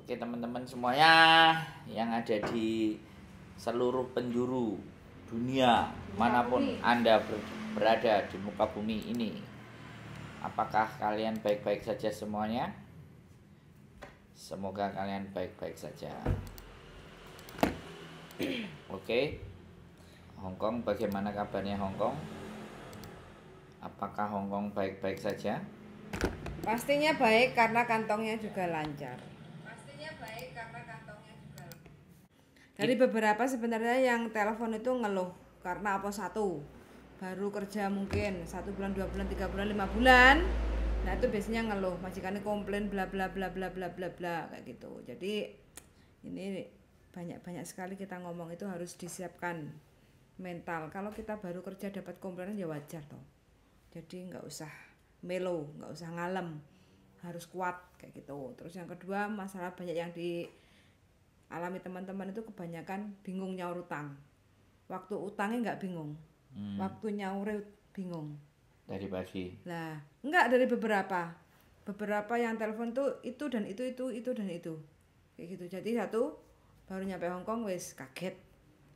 Oke teman-teman semuanya yang ada di seluruh penjuru dunia manapun Anda berada di muka bumi ini, apakah kalian baik-baik saja semuanya? Semoga kalian baik-baik saja. Oke, Hongkong, bagaimana kabarnya Hongkong? Apakah Hongkong baik-baik saja? Pastinya baik karena kantongnya juga lancar. Dari beberapa sebenarnya yang telepon itu ngeluh karena apa, satu baru kerja mungkin 1 bulan, 2 bulan, 3 bulan, 5 bulan. Nah itu biasanya ngeluh, majikannya komplain bla bla bla bla bla bla bla kayak gitu. Jadi ini banyak sekali kita ngomong itu harus disiapkan mental. Kalau kita baru kerja dapat komplainan ya wajar toh. Jadi nggak usah melo, nggak usah ngalem, harus kuat kayak gitu. Terus yang kedua, masalah banyak yang dialami teman-teman itu kebanyakan bingung nyaur utang. Waktu utangnya nggak bingung, waktu nyaur bingung. Dari pagi. Nah, nggak, dari beberapa yang telepon tuh itu dan itu dan itu kayak gitu. Jadi satu baru nyampe Hongkong wes kaget,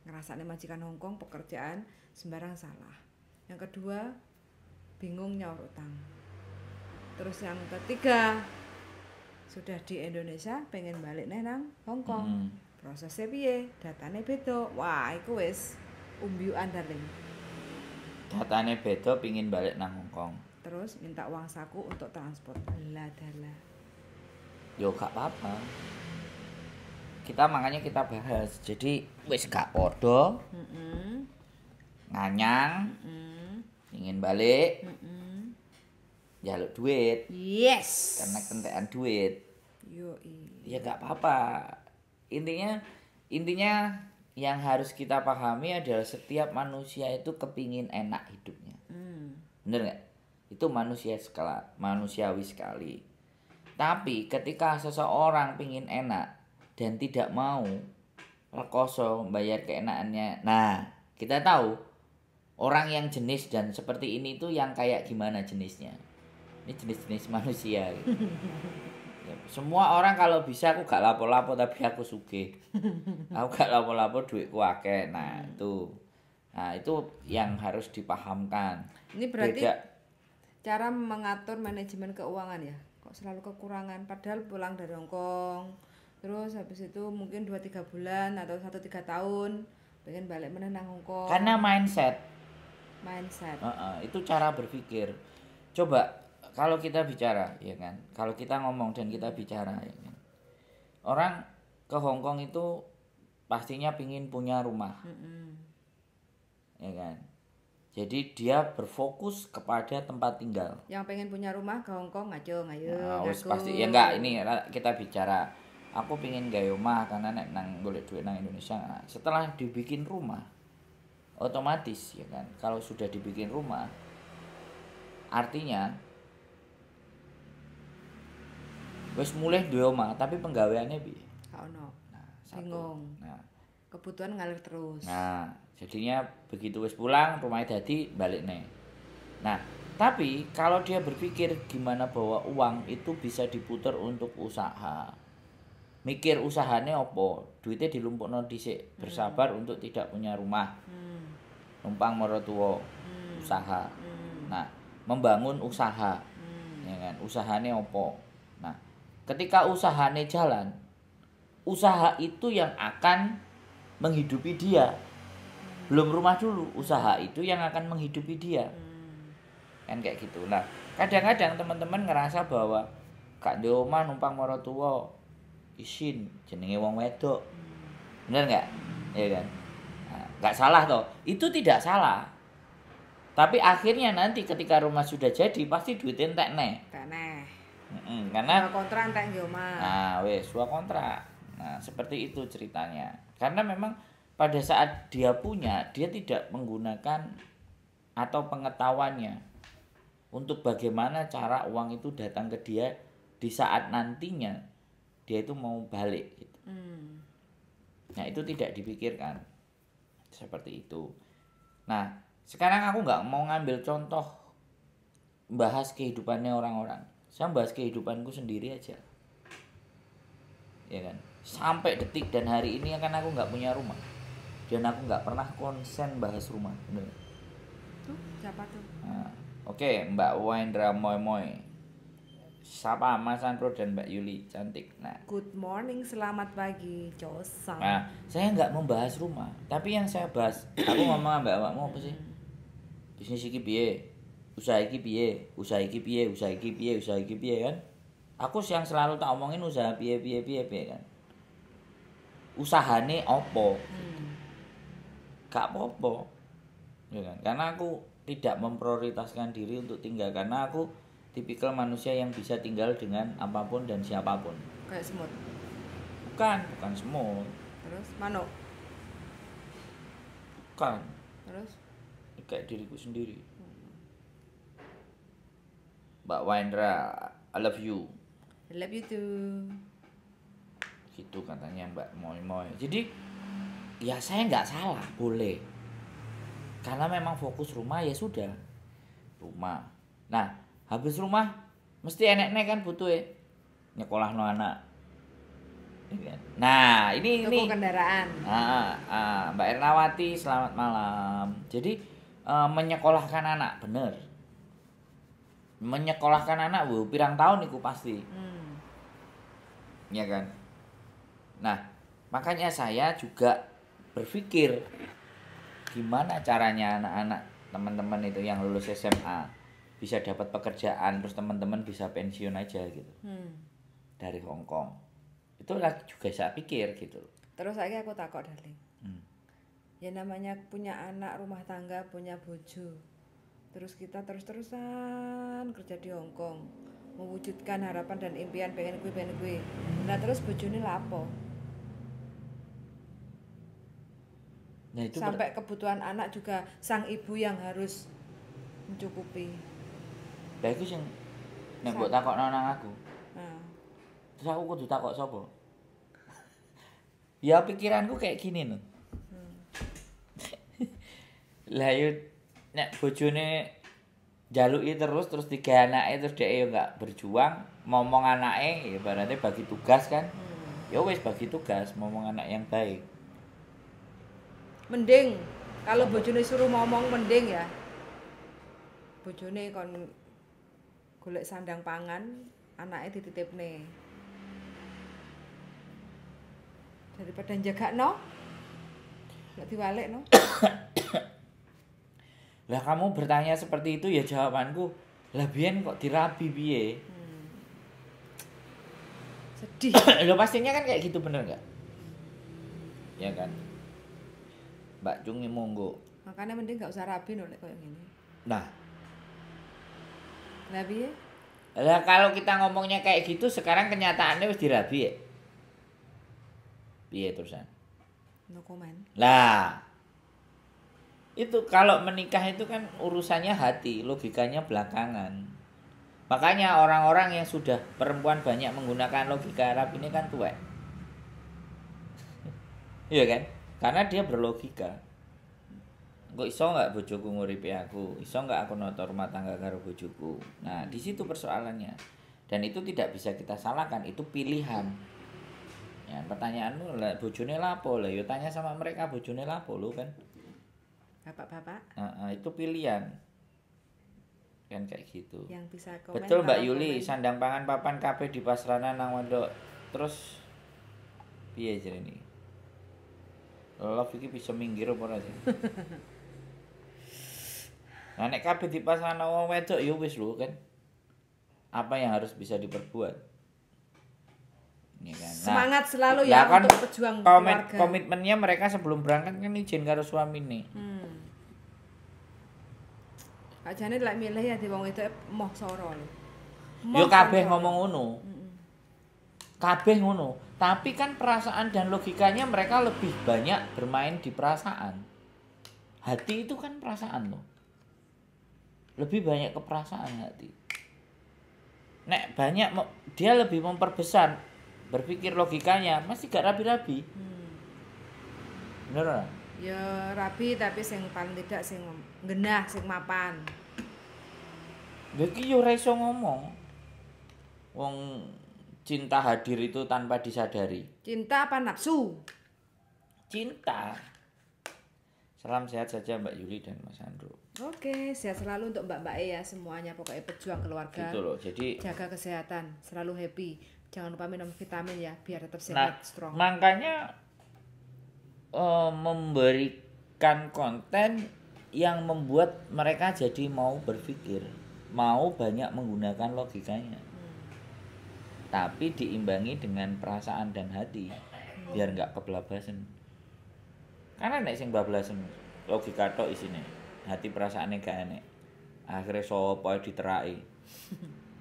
ngerasane majikan Hongkong pekerjaan sembarang salah. Yang kedua bingung nyaur utang. Terus yang ketiga sudah di Indonesia pengen balik nang Hongkong. Prosesnya piye? Datane beda. Wah, iku wis umbiukan darling. Datane beda pingin balik nang Hongkong. Terus minta uang saku untuk transport. Lah dalah. Yo gak apa-apa. Makanya kita bahas. Jadi wis gak podo. Nganyang. Ingin balik. Jaluk duit. Yes. Karena kentekan duit. Ya gak apa-apa. Intinya yang harus kita pahami adalah setiap manusia itu kepingin enak hidupnya. Bener gak? Itu manusiawi sekali. Tapi ketika seseorang pingin enak dan tidak mau rekoso bayar keenakannya, nah kita tahu orang yang jenis dan seperti ini tuh yang kayak gimana jenisnya. Ini jenis-jenis manusia gitu. Ya, semua orang kalau bisa aku gak lapo-lapo tapi aku sugih. Aku gak lapo-lapo duitku akeh. Nah itu yang harus dipahamkan. Ini berarti cara mengatur manajemen keuangan ya. Kok selalu kekurangan padahal pulang dari Hongkong, terus habis itu mungkin 2-3 bulan atau 1-3 tahun pengen balik menang Hongkong. Karena mindset. Itu cara berpikir. Coba kalau kita bicara, ya kan? Kalau kita ngomong dan kita bicara, ya kan? Orang ke Hongkong itu pastinya pingin punya rumah. Ya kan? Jadi dia berfokus kepada tempat tinggal. Yang pengen punya rumah ke Hongkong ngayo. Pasti ya enggak, ini kita bicara. Aku pingin gawe rumah karena nek nang golek duit nang Indonesia. Nah, setelah dibikin rumah, otomatis ya kan. Kalau sudah dibikin rumah, artinya wis mulai duwe omah, tapi penggaweane piye? Ono. Nah, bingung. Nah, kebutuhan ngalir terus. Nah, jadinya begitu wis pulang rumahnya dadi balik nih. Nah, tapi kalau dia berpikir gimana bahwa uang itu bisa diputar untuk usaha. Mikir usahanya apa? Duitnya dilumpukno dhisik, bersabar untuk tidak punya rumah. Numpang maratuwa, usaha. Nah, membangun usaha. Ya kan? Usahanya apa? Nah, ketika usahanya jalan, usaha itu yang akan menghidupi dia. Belum rumah dulu, usaha itu yang akan menghidupi dia. Kan kayak gitu. Nah, kadang-kadang teman-teman ngerasa bahwa gak ndek omah numpang maratuwa isin jenenge wong wedok. Bener enggak? Ya kan? Nah, enggak salah toh. Itu tidak salah. Tapi akhirnya nanti ketika rumah sudah jadi pasti duitnya entek neh. Karena kontrak entek nggih omah. Nah, wis kontrak. Nah, seperti itu ceritanya. Karena memang pada saat dia punya, dia tidak menggunakan atau pengetahuannya untuk bagaimana cara uang itu datang ke dia di saat nantinya dia itu mau balik gitu. Nah, itu tidak dipikirkan seperti itu. Nah, sekarang aku nggak mau ngambil contoh bahas kehidupannya orang-orang. Saya bahas kehidupanku sendiri aja. ya kan. Sampai detik dan hari ini kan aku nggak punya rumah dan aku nggak pernah konsen bahas rumah, bener. Tuh, siapa tuh? Nah, oke, Mbak Wendra Moy Moy, Sapa Mas Andro dan Mbak Yuli cantik. Nah, Good morning, selamat pagi, Cosa. nah, saya nggak membahas rumah, tapi yang saya bahas, aku ngomong Mbak awakmu apa sih? Bisnis iki piye? Usaha iki piye? Usaha iki piye? Usaha iki piye? Usaha iki piye kan? Aku yang selalu tak omongin usaha piye kan. Usahane opo? Gak apa-apa. Ya kan? Karena aku tidak memprioritaskan diri untuk tinggal karena aku tipikal manusia yang bisa tinggal dengan apapun dan siapapun. Kayak semut. Bukan semut. Terus manuk. Bukan. Terus Kayak diriku sendiri. Mbak Wendra, I love you. I love you too. Gitu katanya Mbak Moy Moy. Jadi ya saya nggak salah, boleh. Karena memang fokus rumah ya sudah. Rumah. Nah, habis rumah mesti enek-enek kan butuh nyekolahno anak. Ya kan? Nah, ini kendaraan. Mbak Ernawati, selamat malam. Jadi menyekolahkan anak, bener. Menyekolahkan anak, pirang tahun iku pasti. Ya kan? Nah, makanya saya juga berpikir gimana caranya anak-anak teman-teman itu yang lulus SMA bisa dapat pekerjaan terus teman-teman bisa pensiun aja gitu. Dari Hong Kong. Itu lagi juga saya pikir gitu. Terus saya aku takut darling. Ya namanya punya anak rumah tangga, punya bojo. Terus kita terus-terusan kerja di Hong Kong, mewujudkan harapan dan impian pengen gue. Nah terus bojone lapo? Nah, itu sampai kebutuhan anak juga sang ibu yang harus mencukupi. Lah iku sing nek mbok takokno nang aku. Nah. Terus aku kudu takok sapa? Ya pikiranku kayak gini loh. Lah yo nek bojone jaluki terus tiga anake terus dhek yo enggak berjuang, momong anake ya berarti bagi tugas kan. Ya wis bagi tugas, momong anak yang baik. Mending kalau bojone suruh ngomong mending ya. Bojone kon golek sandang pangan, anake dititipne. Daripada njagakno. Nek diwalekno. Lah kamu bertanya seperti itu ya jawabanku, lah biyen kok dirabi piye? Sedih. Lo pastinya kan kayak gitu bener enggak? Ya kan? Mbak Cungi monggo. Makanya mending gak usah rabi nek koyo ngene. Nah, Lah piye? lah kalau kita ngomongnya kayak gitu sekarang kenyataannya wis dirabi ya. Piye terusan? No comment. Lah. Itu kalau menikah itu kan urusannya hati, logikanya belakangan. Makanya orang-orang yang sudah perempuan banyak menggunakan logika Arab ini kan tuwek. Iya kan? Karena dia berlogika. Kok iso enggak bojoku nguripi aku? Iso enggak aku nata rumah tangga karo bojoku? Nah, di situ persoalannya. Dan itu tidak bisa kita salahkan, itu pilihan. Ya, pertanyaanmu lah bojone lapo? Lah yo tanya sama mereka bojone lapo lu kan. Bapak-bapak. Itu pilihan. Kan kayak gitu. Yang bisa komen. Betul Mbak Yuli, sandang pangan papan kabeh di pasrana nang Wondok. Terus piye jenenge? Love iki bisa minggir apa ora sih? Nah nek kabeh di pasrana wong wedok ya wis lho kan. Apa yang harus bisa diperbuat? Ini kan. Nah, semangat selalu ya kan untuk pejuang keluarga. Komitmennya mereka sebelum berangkat kan izin karo suamine. Ajane lek milih ya di wong wedok moh soro lho. Yo kabeh ngomong ngono. Kabeh ngono. Tapi kan perasaan dan logikanya mereka lebih banyak bermain di perasaan. Hati itu kan perasaan loh. Lebih banyak ke perasaan hati. Nek banyak dia lebih memperbesar berpikir logikanya, masih gak rabi-rabi. Bener ora? Ya rabi tapi sing paling tidak sing genah, sing mapan. Lha iki yo ora iso ngomong. Wong cinta hadir itu tanpa disadari. Cinta apa nafsu? Cinta. Salam sehat saja Mbak Yuli dan Mas Andro. Oke, sehat selalu untuk Mbak ya semuanya, pokoknya pejuang keluarga. Gitu loh. Jadi jaga kesehatan, selalu happy. Jangan lupa minum vitamin ya biar tetap nah, sehat, strong. makanya memberikan konten yang membuat mereka jadi mau berpikir, mau banyak menggunakan logikanya. Tapi diimbangi dengan perasaan dan hati biar nggak kebablasan. Karena nek sing bablasan logika tok isine, hati perasaane gak enek. Akhirnya sapa diteraki,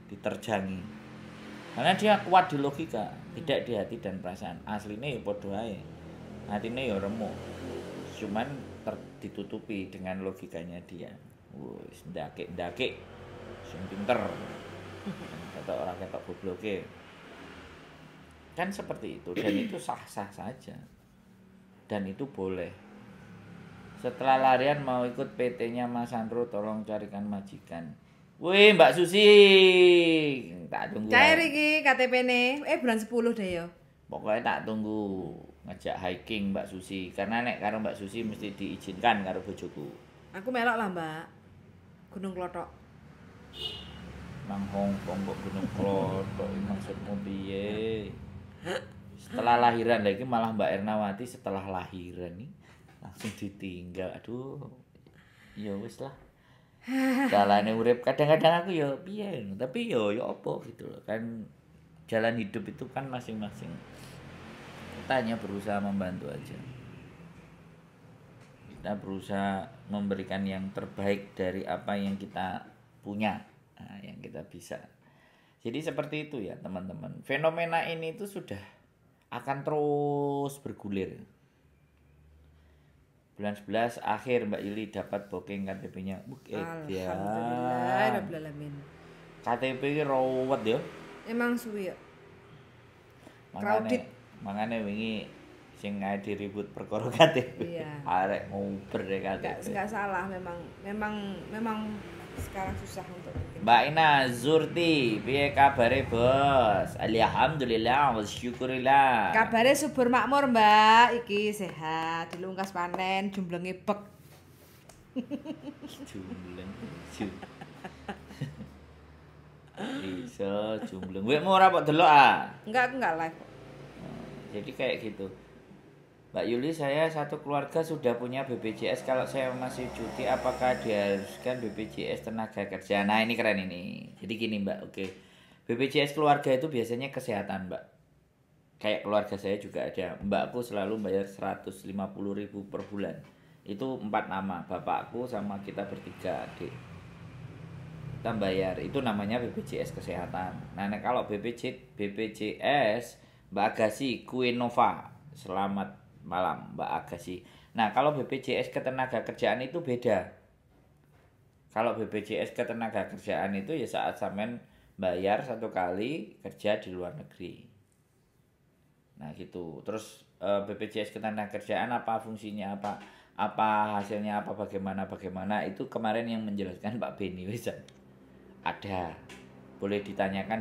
diterjangi. Karena dia kuat di logika, tidak di hati dan perasaan. Aslinya ya padha ae. Hatine ya remuk. Cuman ditutupi dengan logikanya dia. Wis ndake-ndake sing pinter. Kata orang ketok gobloke. Kan seperti itu dan itu sah-sah saja. Dan itu boleh. Setelah larian mau ikut PT-nya Mas Andro, tolong carikan majikan. Wih, Mbak Susi. Tak tunggu. Cair iki KTP-ne. Bulan 10 deh ya. Pokoknya tak tunggu ngajak hiking Mbak Susi karena nek karo Mbak Susi mesti diizinkan karo bojoku. Aku melok lah, Mbak. Gunung Klothok. Nang Hongkong kok Gunung Klothok maksudmu piye? Setelah lahiran lagi malah Mbak Ernawati setelah lahiran nih langsung ditinggal. Aduh. Ya wis lah. Jalane urip kadang-kadang aku ya piye, tapi ya apa gitu loh. Kan jalan hidup itu kan masing-masing. Kita hanya berusaha membantu aja. Kita berusaha memberikan yang terbaik dari apa yang kita punya, yang kita bisa. Jadi seperti itu ya teman-teman. Fenomena ini itu sudah akan terus bergulir. Bulan 11 akhir Mbak Yuli dapat booking KTP-nya. Alhamdulillah rabbil alamin. KTP iki rawat ya. Emang suwi ya. Crowded. Makane wingi sing ngadi ribut perkara KTP. Iya. Arek nguber deh KTP. Enggak salah memang sekarang susah untuk bikin. Mbak Ina Zurti, piye kabare, Bos? Alhamdulillah wa syukurillah. Kabare subur makmur, Mbak. Iki sehat, dilungkas panen, jumblenge bek. Jumbleng. Iso jumbleng. Wek mau ora kok delok ah. Enggak, aku enggak live. Jadi kayak gitu. Mbak Yuli, saya satu keluarga sudah punya BPJS. Kalau saya masih cuti, apakah diharuskan BPJS tenaga kerja? Nah ini keren ini. Jadi gini Mbak, oke. BPJS keluarga itu biasanya kesehatan Mbak. Kayak keluarga saya juga ada. Mbakku selalu bayar 150.000 per bulan. Itu 4 nama, bapakku sama kita bertiga adik. Kita bayar, itu namanya BPJS kesehatan. Nah kalau BPJS Mbak Agassi, Kuinova, selamat malam Mbak Agassi. Nah kalau BPJS ketenaga kerjaan itu beda. Kalau BPJS ketenaga kerjaan itu ya saat sampean bayar 1 kali kerja di luar negeri. Nah gitu. Terus BPJS ketenaga kerjaan apa fungsinya, apa hasilnya, apa bagaimana itu kemarin yang menjelaskan Pak Beni Wesan. Ada. Boleh ditanyakan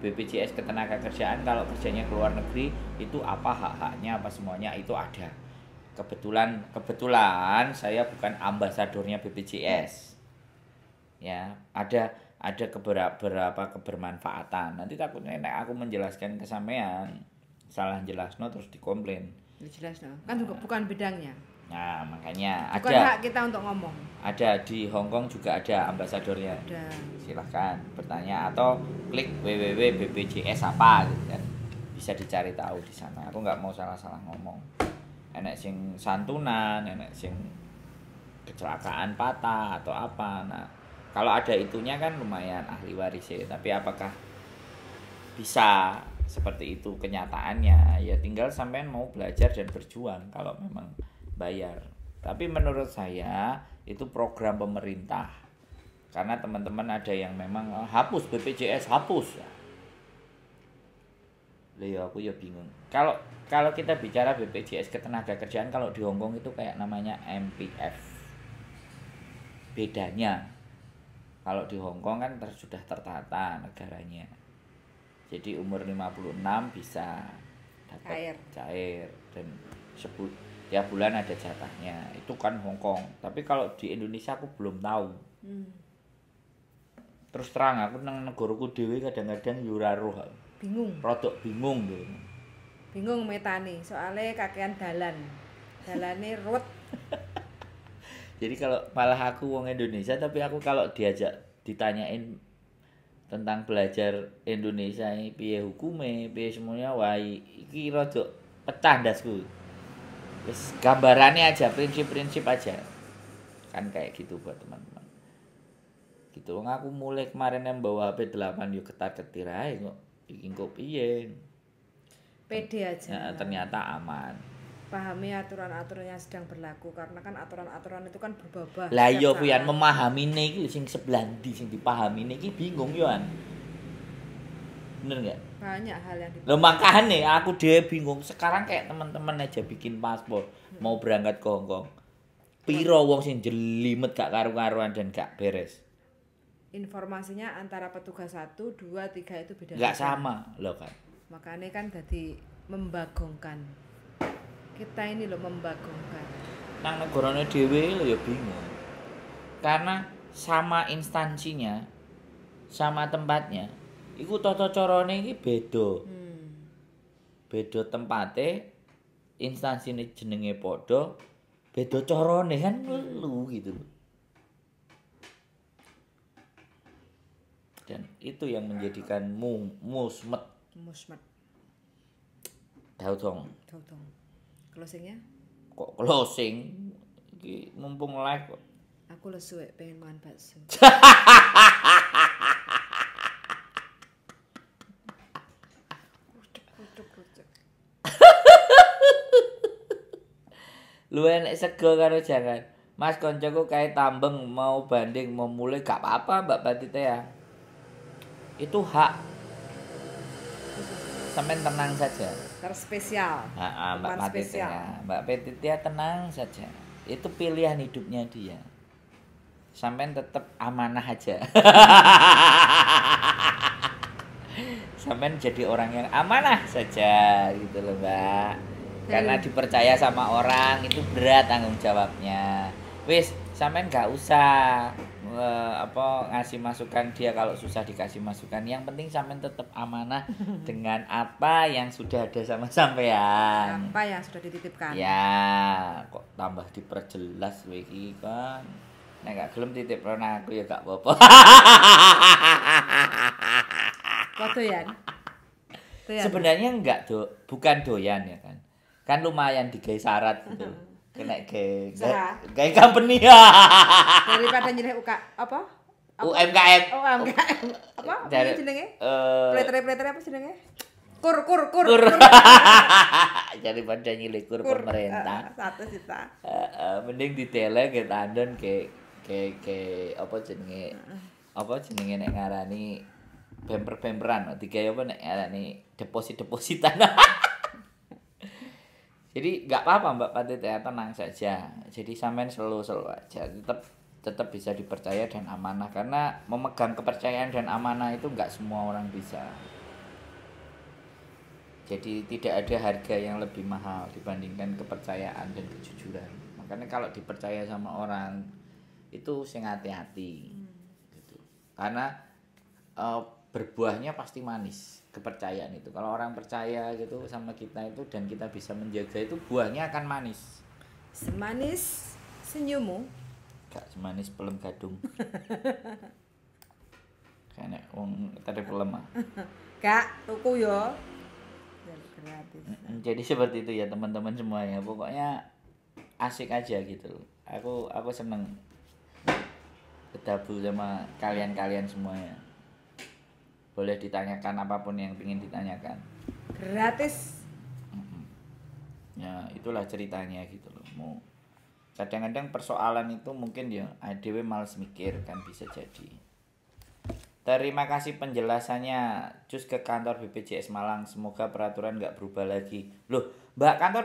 BPJS ketenaga kerjaan kalau kerjanya ke luar negeri itu apa hak-haknya, apa semuanya itu ada. Kebetulan saya bukan ambasadornya BPJS. Ya, ada beberapa kebermanfaatan. Nanti takutnya nek aku menjelaskan ke sampean salah jelasno terus dikomplain. Jelas no. Kan juga bukan bidangnya. Nah, makanya bukan ada hak kita untuk ngomong. Ada di Hong Kong juga ada ambasadornya. Ada. Silahkan bertanya atau klik www.bpjs apa gitu kan. Bisa dicari tahu di sana. Aku nggak mau salah-salah ngomong. Enek sing santunan, enek sing kecelakaan patah atau apa. Nah, kalau ada itunya kan lumayan ahli waris ya. Tapi apakah bisa seperti itu kenyataannya? Ya tinggal sampean mau belajar dan berjuang kalau memang bayar. Tapi menurut saya itu program pemerintah. Karena teman-teman ada yang memang hapus BPJS, hapus. Loh aku ya bingung. Kalau kita bicara BPJS ketenaga kerjaan kalau di Hong Kong itu kayak namanya MPF. Bedanya kalau di Hong Kong kan sudah tertata negaranya. Jadi umur 56 bisa dapat Cair. cair dan tiap bulan ada jatahnya. Itu kan Hong Kong. Tapi kalau di Indonesia aku belum tahu. Terus terang aku nang negaraku dhewe kadang-kadang yo ora roh. Bingung. Rodok bingung lho. Bingung metani, soalnya kakean dalan. Dalane ruwet. Jadi kalau malah aku wong Indonesia tapi aku kalau diajak ditanyain tentang belajar Indonesia ini piye hukume, piye semuanya wae iki rada pecah ndasku. Wis gambarannya aja, prinsip-prinsip aja. Kan kayak gitu buat teman-teman. Gitu wong aku mulai kemarin yang bawa HP 8 yo ketar-ketir ae kok. Iki kok piye? Pede aja. Nah, ternyata aman. Pahami aturan-aturan yang sedang berlaku karena kan aturan-aturan itu kan berubah-ubah. Lah setiap iya saat. kuyan memahami iki sing sebelah ndi sing dipahami iki bingung yo an. Bener enggak? Banyak hal yang Lho makane aku dhewe bingung. Sekarang kayak teman-teman aja bikin paspor mau berangkat ke Hong Kong. Piro wong sing jelimet gak karu-karuan dan gak beres. informasinya antara petugas 1, 2, 3 itu beda. Enggak sama loh kan. Makanya kan jadi membagongkan. Kita ini loh membagongkan. Nang negarane dhewe lho ya bingung. Karena sama instansinya, sama tempatnya, iku tata carane iki beda. Beda tempate, instansine jenenge padha, beda carane kan lu gitu loh. Dan itu yang menjadikanmu musmet. Musmet. Tahu dong. Dong. Closingnya? Kok closing? Iki mumpung live kok. Aku lesu pengen makan bakso. Lu enek sego karo jangan. Mas koncoku kae tambeng mau banding mau mulai gak apa-apa Mbak Patitea. Itu hak. Sampeyan tenang saja. Terspesial. Mbak Patitea. Mbak Patitea tenang saja. Itu pilihan hidupnya dia. Sampeyan tetap amanah aja. Sampeyan jadi orang yang amanah saja gitu loh, Mbak. Karena dipercaya sama orang itu berat tanggung jawabnya. Wis, sampean gak usah ngasih masukan dia kalau susah dikasih masukan. Yang penting sampean tetap amanah dengan apa yang sudah ada sama sampean. Apa yang sudah dititipkan? Ya, kok tambah diperjelas iki kan. Nek gak gelem titip rono aku ya gak apa-apa. Kok doyan? Sebenarnya enggak, bukan doyan ya kan. Kan lumayan digawe syarat gitu. Kena gawe company ya. Daripada nyilih apa? UMKM. Oh, UMKM. Apa? Apa jenenge? Pleter apa jenenge? Kur. Daripada nyilih kur pemerintah. 1 juta. Mending ditele ke tandon ke apa jenenge? Apa jenenge nek ngarani bemper-bemperan, digawe apa nek ngarani deposit-depositan. Jadi nggak apa-apa Mbak Patitea, tenang saja. Jadi sampean selalu aja tetap bisa dipercaya dan amanah karena memegang kepercayaan dan amanah itu nggak semua orang bisa. Jadi tidak ada harga yang lebih mahal dibandingkan kepercayaan dan kejujuran. Makanya kalau dipercaya sama orang itu sing hati-hati gitu. Karena berbuahnya pasti manis. Kepercayaan itu kalau orang percaya gitu sama kita itu dan kita bisa menjaga itu buahnya akan manis. Semanis senyummu. Gak semanis pelem gadung. Kayaknya wong tadi pelem ah. Gak tuku yo. Gratis. Jadi seperti itu ya teman-teman semuanya. Pokoknya asik aja gitu. Aku seneng bergabung sama kalian semuanya. Boleh ditanyakan apapun yang ingin ditanyakan. Gratis. Ya itulah ceritanya gitu loh. Kadang-kadang persoalan itu mungkin ya adewe males mikir kan bisa jadi. Terima kasih penjelasannya. Cus ke kantor BPJS Malang. Semoga peraturan nggak berubah lagi. Loh Mbak, kantor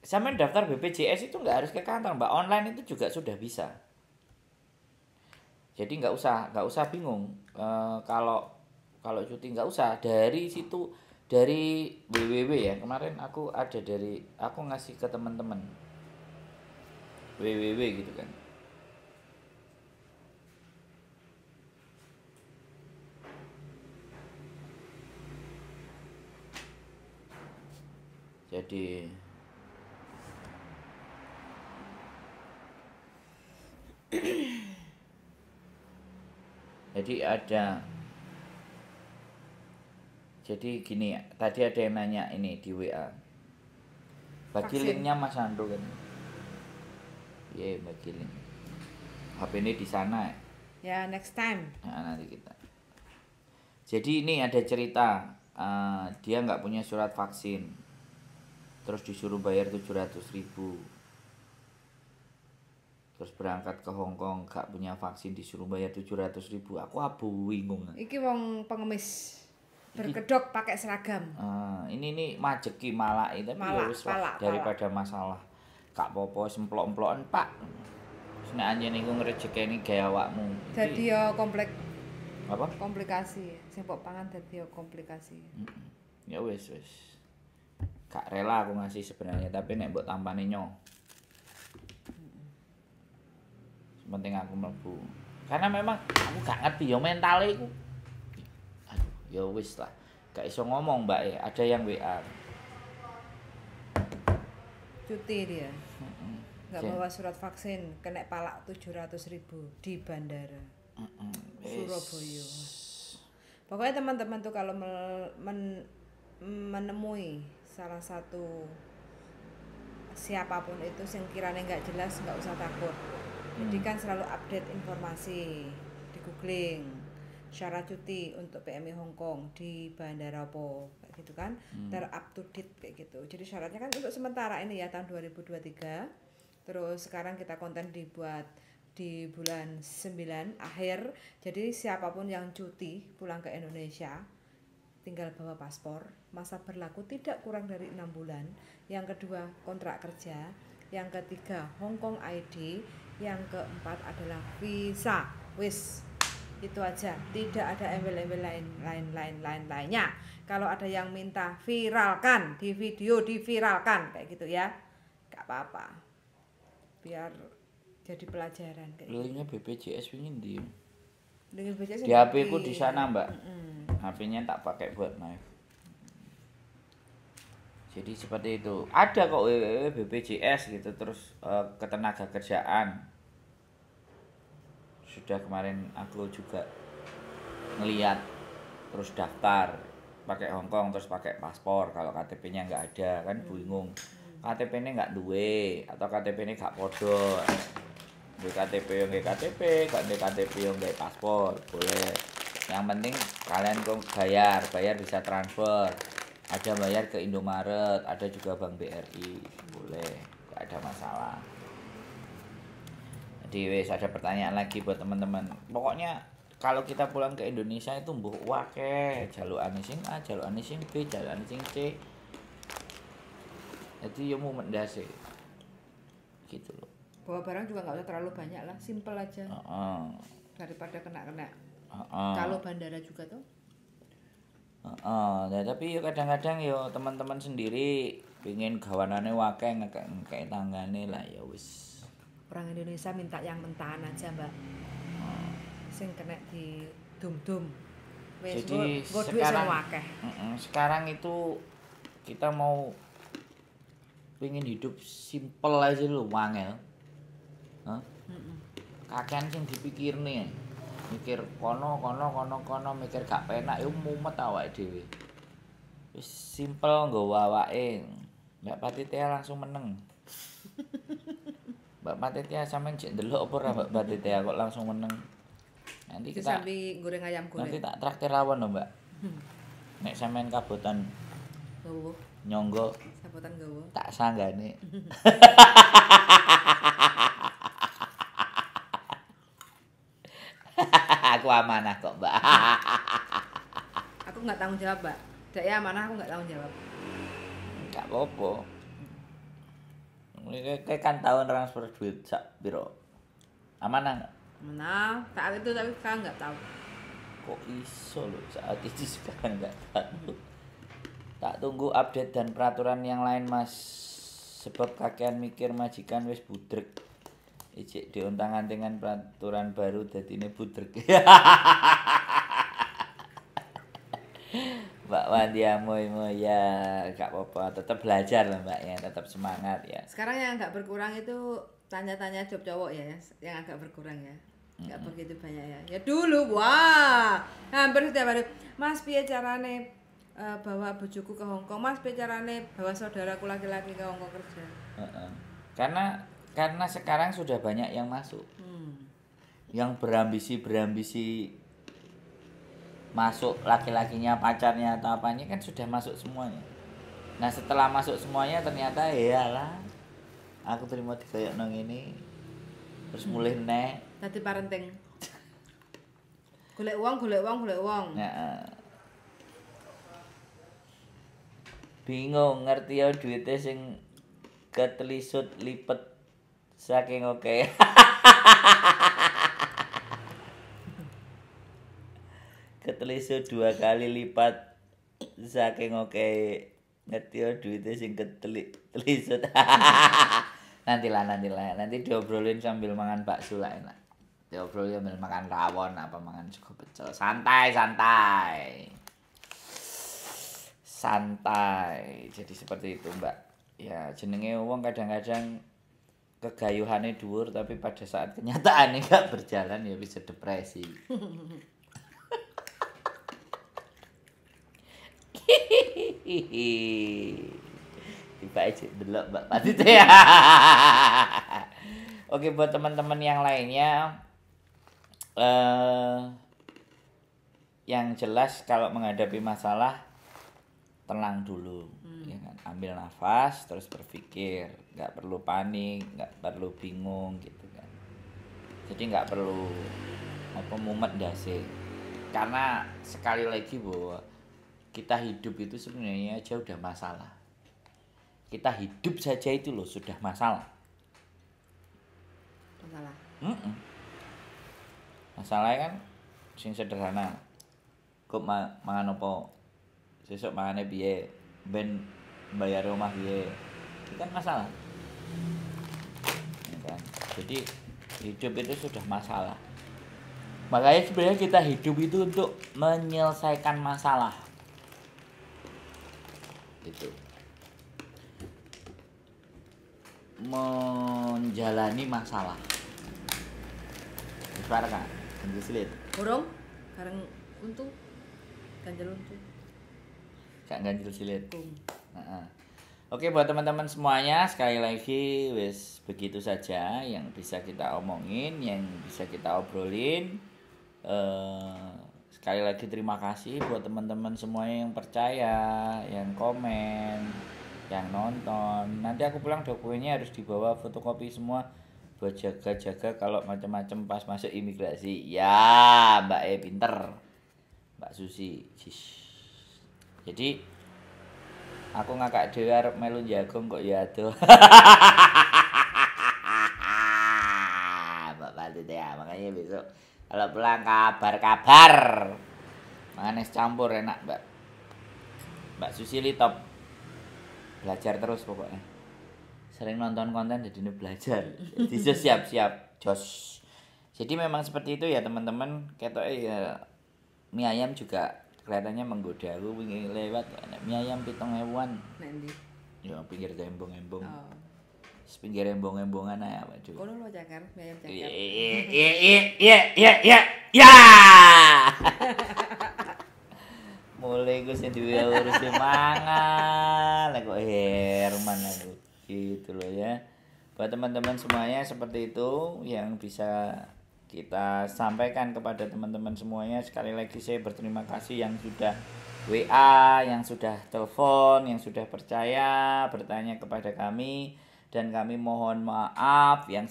sampean daftar BPJS itu nggak harus ke kantor Mbak. Online itu juga sudah bisa. Jadi nggak usah bingung. Kalau Kalau cuti nggak usah dari situ, dari www ya. Kemarin aku ada dari aku ngasih ke teman-teman www gitu kan. Jadi ada, jadi gini ya, tadi ada yang nanya ini di WA. Bagi Vaksin. linknya Mas Andro kan. Iya, bagi link. HP ini di sana ya. Ya, next time. Nah, nanti kita. Jadi ini ada cerita, dia nggak punya surat vaksin, terus disuruh bayar 700.000. Terus berangkat ke Hong Kong, nggak punya vaksin, disuruh bayar 700.000. Aku bingung. Iki wong pengemis berkedok pakai seragam. Ini nih majeki malah itu, tapi ya wis lah, daripada masalah. Kak popo semplok-emplokan Pak. Nek anjen iku ngrejekeni gawe awakmu. Dadi ya Apa? komplikasi. Sing mbok pangan dadi ya komplikasi. Ya wis. Gak rela aku ngasih sebenarnya, tapi nek mbok tampani nyo. Penting aku mlebu. Karena memang aku gak ngerti ya mentale iku. Aduh, ya wis lah. Gak iso ngomong, Mbak ya. Ada yang WA. Cuti dia. Nggak bawa surat vaksin, kena palak 700.000 di bandara Surabaya. Pokoknya teman-teman tuh kalau menemui salah satu siapapun itu yang kiranya nggak jelas, nggak usah takut. Jadi kan selalu update informasi di googling syarat cuti untuk PMI Hong Kong di bandara apa kayak gitu kan, up to date kayak gitu. Jadi syaratnya kan untuk sementara ini ya tahun 2023. Terus sekarang kita konten dibuat di bulan 9 akhir. Jadi siapapun yang cuti pulang ke Indonesia tinggal bawa paspor, masa berlaku tidak kurang dari 6 bulan. Yang kedua kontrak kerja, yang ketiga Hong Kong ID, yang keempat adalah visa. Wis, itu aja, tidak ada embel-embel lainnya. Kalau ada yang minta viralkan di video, diviralkan kayak gitu ya, gak apa-apa, biar jadi pelajaran kayak gitu. Linknya BPJS wingi ndi? Dengan BPJS Di HP ku di sana, Mbak. HP-nya tak pakai buat live. Jadi seperti itu. Ada kok BPJS gitu, terus ketenaga kerjaan. Sudah kemarin aku juga ngeliat, terus daftar pakai Hong Kong, terus pakai paspor. Kalau KTP-nya nggak ada kan bingung. KTP-nya nggak duwe atau KTP-nya nggak podo. Duwe KTP yang nggak KTP, gak duwe KTP yang nggak paspor, boleh. Yang penting kalian kok bayar bisa transfer. Ada bayar ke Indomaret, ada juga Bank BRI, boleh, nggak ada masalah. Jadi wes ada pertanyaan lagi buat teman-teman. Pokoknya kalau kita pulang ke Indonesia itu mbuh wake jalukane sing A, jalukane sing B, jalukane sing C. Jadi ya mau mendase. Gitu loh. Bawa barang juga nggak usah terlalu banyak lah, simple aja. Daripada kena-kena. Kalau bandara juga tuh. Nah, tapi yo kadang-kadang yo teman-teman sendiri pengen gawanane wake ngekek tanggane lah ya wis. Orang Indonesia minta yang mentahan aja, Mbak. Sing kena di dum-dum. Wis Jadi sekarang itu kita mau pengen hidup simple aja lho, wangel. Kakean sing dipikirne. Mikir kono mikir gak penak yo mumet awake dhewe. Wis simple nggawa awake. Mbak Patitia langsung meneng. Mbak Patitia sampean cek ndelok apa ora Mbak Patitia kok langsung meneng. Nanti kita sambil goreng ayam goreng. Nanti tak traktir rawon lho, Mbak. Nek sampean kabotan Gowo. Nyonggo. Sabotan gowo. Tak sanggane. Aku amanah kok, Mbak. Aku nggak tanggung jawab, Mbak. Dak ya amanah, aku nggak tanggung jawab. Enggak apa-apa. Ini kan tahun transfer duit sak piro? Amanah enggak? Mana? Saat itu tapi sekarang nggak tahu. Kok iso loh saat itu sekarang nggak tahu. Tak tunggu update dan peraturan yang lain mas. Sebab kakean mikir majikan wis budrek. Ijik diontang-antingan peraturan baru dadine budrek. Mbak Wandi Amoy ya gak apa-apa, tetap belajar lah Mbak ya, tetap semangat ya. Sekarang yang agak berkurang itu tanya-tanya job cowok ya, yang agak berkurang ya. Enggak begitu banyak ya. Ya dulu wah, hampir setiap hari. Mas piye carane bawa bojoku ke Hongkong? Mas piye carane bawa saudaraku laki-laki ke Hongkong kerja? Karena sekarang sudah banyak yang masuk. Yang berambisi masuk laki-lakinya, pacarnya atau apanya kan sudah masuk semuanya. Nah setelah masuk semuanya ternyata iyalah aku terima dikayak nang ini terus mulai nek Tadi parenting. Golek uang. nah, bingung ngerti ya duitnya sing ketelisut lipet saking oke. Ketelisut 2 kali lipat saking oke. Ngerti ya duitnya sing ketelisut. Nanti diobrolin sambil makan bakso lah enak. Diobrolin sambil makan rawon apa makan sego pecel. Santai. Jadi seperti itu, Mbak. Ya jenenge wong kadang-kadang kegayuhannya dhuwur tapi pada saat kenyataannya gak berjalan ya bisa depresi. Tiba aja delok Mbak Patit ya. Oke buat teman-teman yang lainnya yang jelas kalau menghadapi masalah tenang dulu ya kan, ambil nafas terus berpikir, nggak perlu panik, nggak perlu bingung gitu kan. Jadi nggak perlu mumet dasi. Karena sekali lagi bahwa kita hidup itu sebenarnya aja udah masalah. Kita hidup saja itu loh sudah masalah. Masalahnya kan sing sederhana. Kok mangan apa? Sesuk mangane piye? Ben bayar rumah piye? Itu kan masalah. Ya kan? Jadi hidup itu sudah masalah. Makanya sebenarnya kita hidup itu untuk menyelesaikan masalah. Gitu. Menjalani masalah. Suara kan? Ganjil silit. Burung bareng untu. Ganjil untu. Gak ganjil silit. Oke buat teman-teman semuanya sekali lagi wis begitu saja yang bisa kita omongin, yang bisa kita obrolin. Sekali lagi terima kasih buat teman-teman semuanya yang percaya, yang komen, yang nonton. Nanti aku pulang dokumennya harus dibawa fotokopi semua buat jaga-jaga kalau macam-macam pas masuk imigrasi. Ya, Mbak pinter. Mbak Susi. Jadi aku ngakak dhewe arep melu jagung kok ya aduh. Mbak Patit ya, makanya besok kalau pulang kabar. Mangan es campur enak, Mbak. Mbak Susili top. Belajar terus pokoknya. Sering nonton konten jadi belajar. Jadi siap-siap jos. Jadi memang seperti itu ya teman-teman. Ketoke ya mie ayam juga kelihatannya menggoda. Aku wingi lewat mie ayam 7.000-an. Nanti. Ya pinggir embong-embong. Oh. Pinggir embong-embongan ae waduh. Kono lo cakar, mie ayam cakar. Iya. Ya. Mulai gue sendiri urus mangan, kok Herman aku gitu loh ya. Buat teman-teman semuanya seperti itu yang bisa kita sampaikan kepada teman-teman semuanya. Sekali lagi saya berterima kasih yang sudah WA, yang sudah telepon, yang sudah percaya bertanya kepada kami, dan kami mohon maaf yang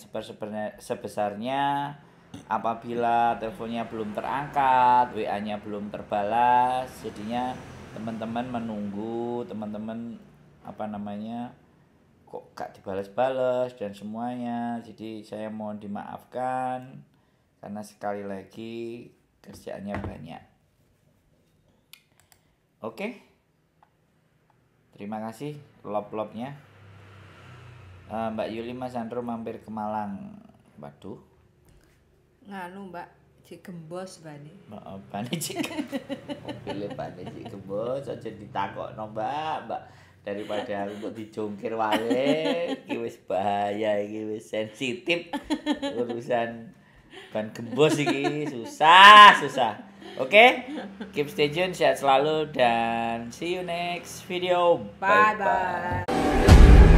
sebesarnya apabila teleponnya belum terangkat, WA-nya belum terbalas. Jadinya teman-teman menunggu, teman-teman kok gak dibalas-balas dan semuanya. Jadi saya mohon dimaafkan karena sekali lagi kerjaannya banyak. Oke. Terima kasih lop-lopnya. Mbak Yuli Mas Andro mampir ke Malang. Waduh. Nganu Mbak, cik gembos bani. Bani cik. Mobilnya bani cik gembos aja ditakokno Mbak. Daripada aku kok dijungkir wae, iki wis bahaya, iki wis sensitif. Urusan ban gembos iki susah. Oke, keep stay tune, sehat selalu dan see you next video. Bye bye.